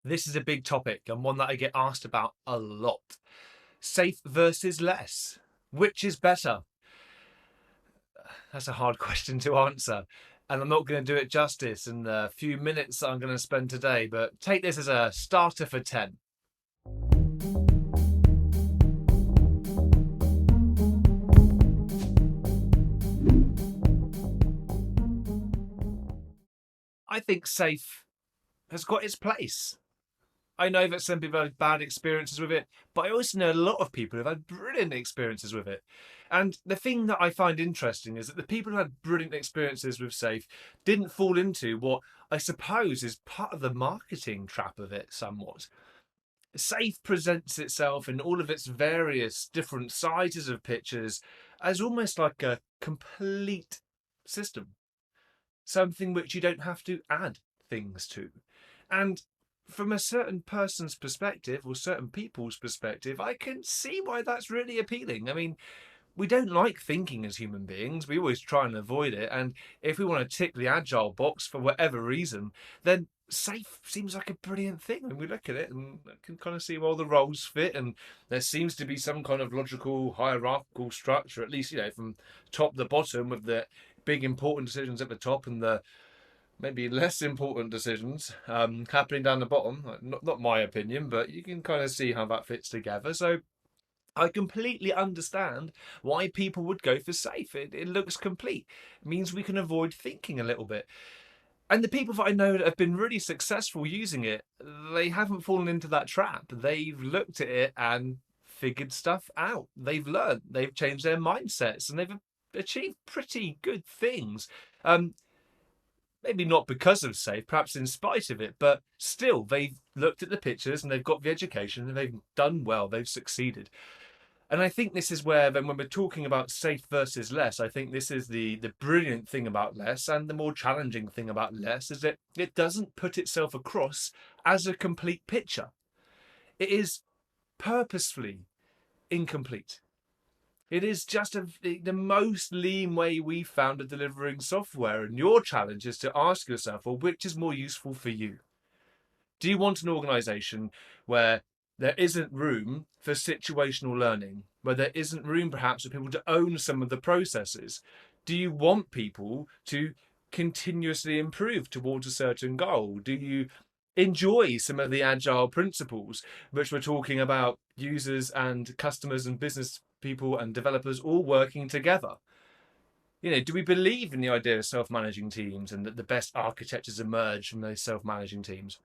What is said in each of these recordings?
This is a big topic and one that I get asked about a lot. Safe versus less. Which is better? That's a hard question to answer. And I'm not going to do it justice in the few minutes that I'm going to spend today, but take this as a starter for 10. I think safe has got its place. I know that some people have had bad experiences with it, but I also know a lot of people who've had brilliant experiences with it. And the thing that I find interesting is that the people who had brilliant experiences with Safe didn't fall into what I suppose is part of the marketing trap of it somewhat. Safe presents itself in all of its various different sizes of pictures as almost like a complete system, something which you don't have to add things to. And from a certain person's perspective or certain people's perspective, I can see why that's really appealing. I mean, we don't like thinking as human beings. We always try and avoid it. And if we want to tick the agile box for whatever reason, then safe seems like a brilliant thing. When we look at it and can kind of see where all the roles fit, and there seems to be some kind of logical hierarchical structure, at least, from top to bottom, with the big important decisions at the top and the maybe less important decisions happening down the bottom. Not my opinion, but you can kind of see how that fits together. So I completely understand why people would go for safe. It looks complete. It means we can avoid thinking a little bit. And the people that I know that have been really successful using it, they haven't fallen into that trap. They've looked at it and figured stuff out. They've learned, they've changed their mindsets, and they've achieved pretty good things. Maybe not because of safe, perhaps in spite of it, but still they've looked at the pictures and they've got the education and they've done well, they've succeeded. And I think this is where then when we're talking about safe versus less, I think this is the brilliant thing about less, and the more challenging thing about less is that it doesn't put itself across as a complete picture. It is purposefully incomplete. It is just the most lean way we found of delivering software. And your challenge is to ask yourself, well, which is more useful for you? Do you want an organization where there isn't room for situational learning, where there isn't room perhaps for people to own some of the processes? Do you want people to continuously improve towards a certain goal? Do you enjoy some of the agile principles, which we're talking about users and customers and business people and developers all working together? Do we believe in the idea of self-managing teams and that the best architectures emerge from those self-managing teams?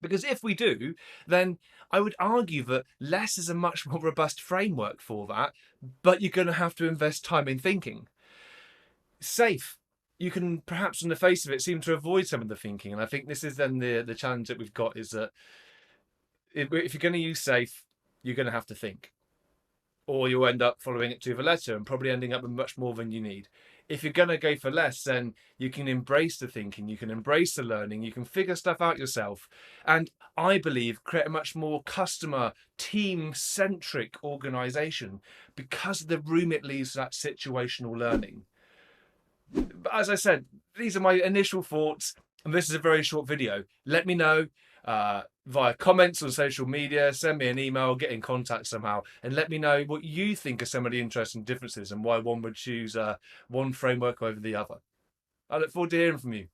Because if we do, then I would argue that less is a much more robust framework for that, but you're going to have to invest time in thinking. Safe, you can perhaps on the face of it seem to avoid some of the thinking. And I think this is then the challenge that we've got is that if you're going to use safe, you're going to have to think. Or you'll end up following it to the letter and probably ending up with much more than you need. If you're going to go for less, then you can embrace the thinking, you can embrace the learning, you can figure stuff out yourself. And I believe create a much more customer, team-centric organization because of the room it leaves for that situational learning. But as I said, these are my initial thoughts, and this is a very short video. Let me know via comments on social media, send me an email, get in contact somehow, and let me know what you think are some of the interesting differences and why one would choose one framework over the other. I look forward to hearing from you.